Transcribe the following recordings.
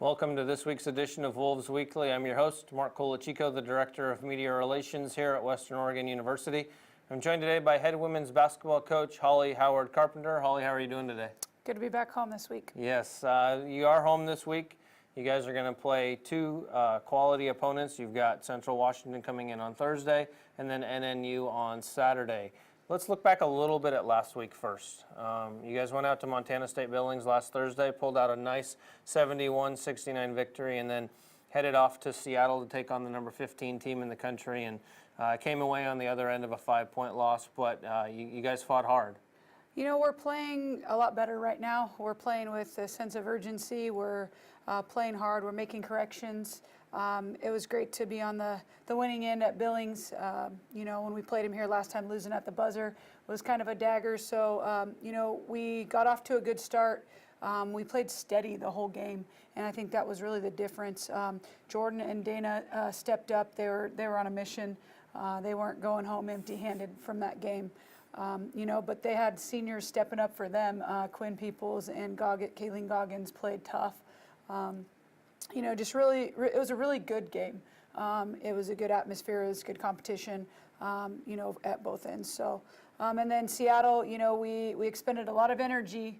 Welcome to this week's edition of Wolves Weekly. I'm your host, Mark Colachico, the Director of Media Relations here at Western Oregon University. I'm joined today by head women's basketball coach Holli Howard-Carpenter. Holli, how are you doing today? Good to be back home this week. Yes, you are home this week. You guys are going to play two quality opponents. You've got Central Washington coming in on Thursday and then NNU on Saturday. Let's look back a little bit at last week first. You guys went out to Montana State Billings last Thursday, pulled out a nice 71-69 victory, and then headed off to Seattle to take on the number 15 team in the country, and came away on the other end of a 5-point loss, but you guys fought hard. You know, we're playing a lot better right now. We're playing with a sense of urgency. We're playing hard. We're making corrections. It was great to be on the winning end at Billings. You know, when we played him here last time, losing at the buzzer was kind of a dagger. So, you know, we got off to a good start. We played steady the whole game, and I think that was really the difference. Jordan and Dana stepped up. They were on a mission. They weren't going home empty-handed from that game. You know, but they had seniors stepping up for them. Quinn Peoples and Kayleen Goggins played tough. You know, just really, it was a really good game. It was a good atmosphere. It was good competition, you know, at both ends. So, and then Seattle, you know, we expended a lot of energy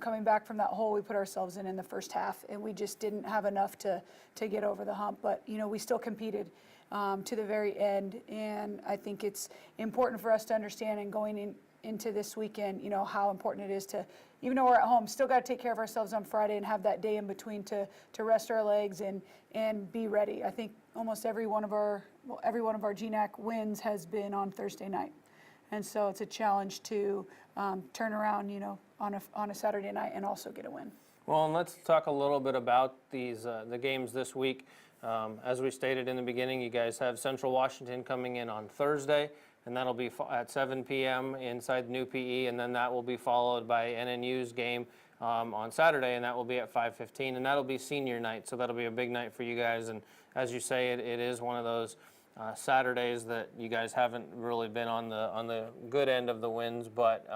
coming back from that hole we put ourselves in the first half, and we just didn't have enough to get over the hump. But, you know, we still competed to the very end, and I think it's important for us to understand, and going into this weekend, you know, how important it is to, even though we're at home, still got to take care of ourselves on Friday and have that day in between to rest our legs and be ready. I think almost every one of our GNAC wins has been on Thursday night, and so it's a challenge to turn around, you know, on a Saturday night and also get a win. Well, and let's talk a little bit about these the games this week. As we stated in the beginning, you guys have Central Washington coming in on Thursday, and that'll be at 7 p.m. inside the new PE, and then that will be followed by NNU's game on Saturday, and that will be at 5:15, and that'll be senior night, so that'll be a big night for you guys. And as you say, it is one of those Saturdays that you guys haven't really been on the good end of the wins, but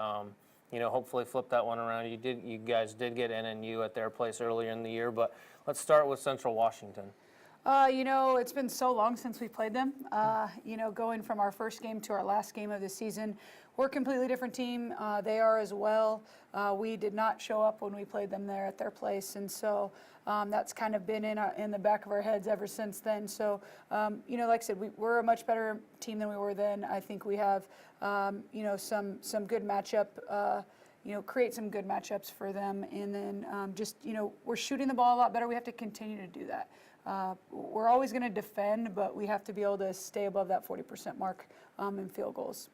you know, hopefully flip that one around. You guys did get NNU at their place earlier in the year, but let's start with Central Washington. You know, it's been so long since we played them. You know, going from our first game to our last game of the season, we're a completely different team. They are as well. We did not show up when we played them there at their place, and so that's kind of been in the back of our heads ever since then. So, you know, like I said, we're a much better team than we were then. I think we have, you know, some good matchup. You know, create some good matchups for them, and then just, you know, we're shooting the ball a lot better. We have to continue to do that. We're always going to defend, but we have to be able to stay above that 40% mark in field goals.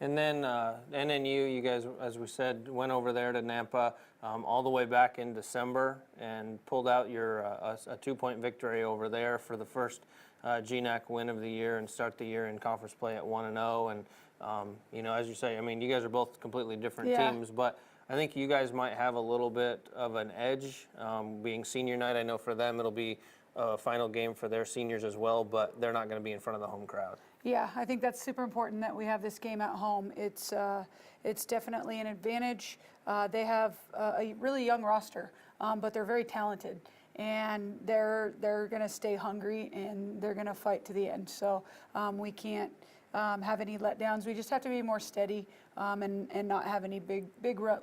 And then NNU, you guys, as we said, went over there to Nampa all the way back in December and pulled out a 2-point victory over there for the first GNAC win of the year and start the year in conference play at 1-0. And you know, as you say, I mean, you guys are both completely different teams, but I think you guys might have a little bit of an edge being senior night. I know for them it'll be a final game for their seniors as well, but they're not going to be in front of the home crowd. Yeah, I think that's super important that we have this game at home. It's definitely an advantage. They have a really young roster, but they're very talented, and they're going to stay hungry and they're going to fight to the end. So we can't have any letdowns. We just have to be more steady and not have any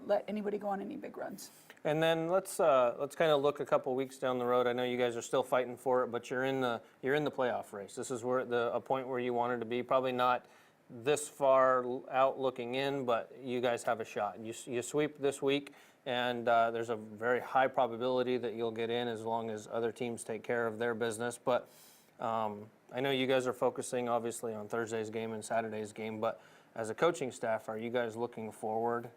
let anybody go on any big runs. And then let's kind of look a couple weeks down the road. I know you guys are still fighting for it, but you're in the playoff race. This is where a point where you wanted to be. Probably not this far out looking in, but you guys have a shot. You sweep this week, and there's a very high probability that you'll get in as long as other teams take care of their business. But I know you guys are focusing obviously on Thursday's game and Saturday's game, but as a coaching staff, are you guys looking forward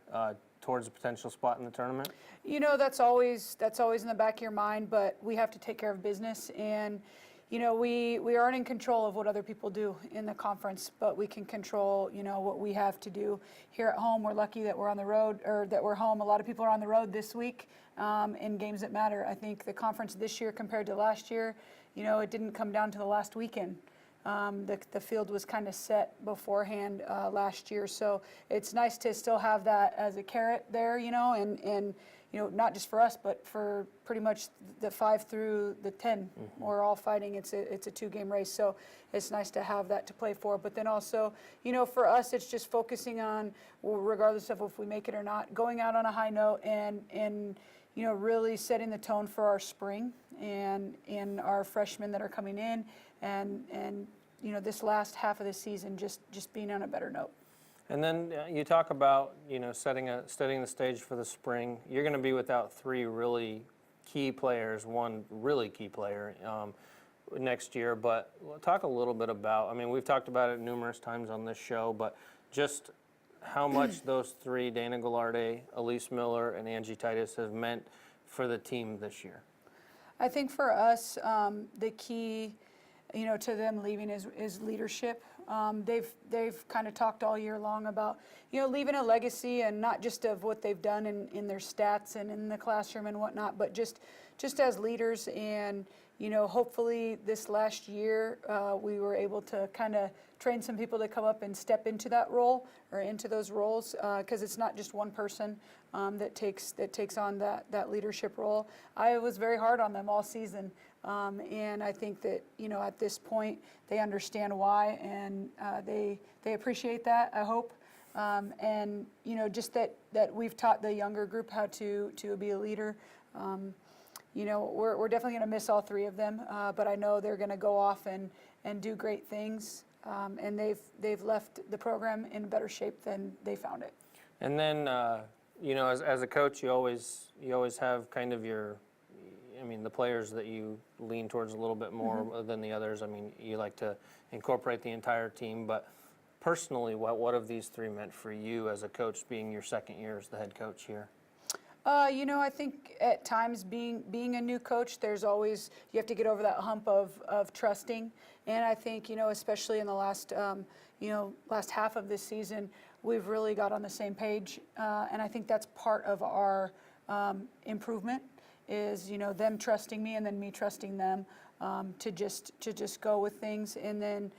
towards a potential spot in the tournament? You know, that's always in the back of your mind, but we have to take care of business, and you know, we aren't in control of what other people do in the conference, but we can control, you know, what we have to do here at home. We're lucky that we're on the road, or that we're home. A lot of people are on the road this week in games that matter. I think the conference this year compared to last year, you know, it didn't come down to the last weekend. The field was kind of set beforehand last year, so it's nice to still have that as a carrot there, you know, and not just for us, but for pretty much the 5 through the 10. We're all fighting. It's a 2-game race, so it's nice to have that to play for. But then also, for us, it's just focusing on, regardless of if we make it or not, going out on a high note and really setting the tone for our spring and our freshmen that are coming in, and this last half of the season just being on a better note. And then you talk about, setting the stage for the spring. You're going to be without 3 really key players, 1 really key player next year. But we'll talk a little bit about, we've talked about it numerous times on this show, but just how much those 3, Dana Gallarde, Elise Miller, and Angie Titus, have meant for the team this year. I think for us, the key, to them leaving is leadership. They've kind of talked all year long about, leaving a legacy, and not just of what they've done in their stats and in the classroom and whatnot, but just as leaders. And, hopefully this last year we were able to kind of train some people to come up and step into that role or into those roles, because it's not just one person that takes on that leadership role. I was very hard on them all season. And I think that, at this point, they understand why, and they appreciate that, I hope. And, just that we've taught the younger group how to be a leader. We're definitely going to miss all 3 of them, but I know they're going to go off and do great things. And they've left the program in better shape than they found it. And then, as a coach, you always have kind of the players that you lean towards a little bit more than the others. You like to incorporate the entire team, but personally, what have these 3 meant for you as a coach, being your second year as the head coach here? I think at times being a new coach, there's always, you have to get over that hump of trusting. And I think, especially in the last half of this season, we've really got on the same page. And I think that's part of our improvement, is them trusting me and then me trusting them to just go with things. And then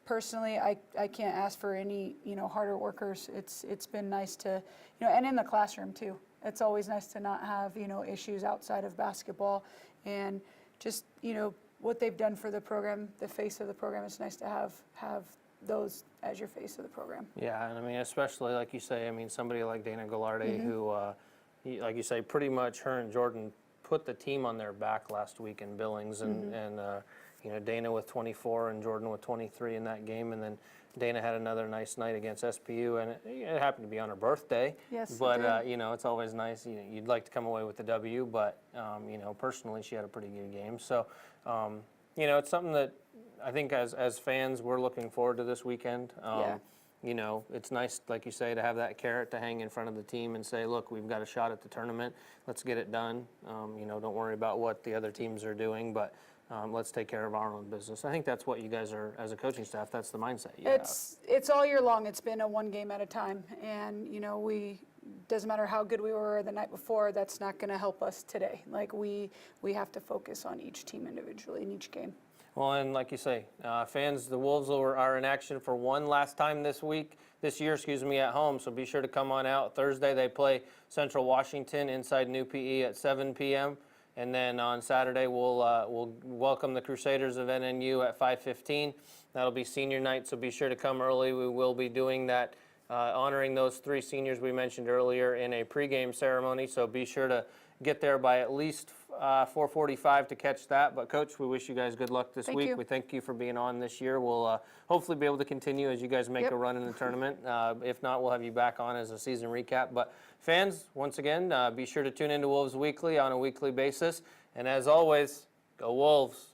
personally, I can't ask for any harder workers. It's been nice to and in the classroom too. It's always nice to not have issues outside of basketball, and just what they've done for the program, the face of the program. It's nice to have those as your face of the program. Yeah, and especially like you say, somebody like Dana Gallarde, who like you say, pretty much her and Jordan put the team on their back last week in Billings, and Dana with 24 and Jordan with 23 in that game, and then Dana had another nice night against SPU, and it happened to be on her birthday. Yes, but it did. it's always nice. You'd like to come away with the W, but personally, she had a pretty good game. So it's something that I think as fans we're looking forward to this weekend. It's nice, like you say, to have that carrot to hang in front of the team and say, look, we've got a shot at the tournament. Let's get it done. Don't worry about what the other teams are doing, but let's take care of our own business. I think that's what you guys are, as a coaching staff, that's the mindset you have. It's all year long. It's been a 1 game at a time. And, doesn't matter how good we were the night before, that's not going to help us today. Like, we have to focus on each team individually in each game. Well, and like you say, fans, the Wolves are in action for one last time this year, at home. So be sure to come on out. Thursday they play Central Washington inside New PE at 7 p.m. And then on Saturday we'll welcome the Crusaders of NNU at 5:15. That'll be senior night, so be sure to come early. We will be doing that, honoring those 3 seniors we mentioned earlier in a pregame ceremony. So be sure to get there by at least 4:45 to catch that. But Coach, we wish you guys good luck this week. We thank you for being on this year. We'll hopefully be able to continue as you guys make a run in the tournament. If not, we'll have you back on as a season recap. But fans, once again, be sure to tune into Wolves Weekly on a weekly basis. And as always, go Wolves.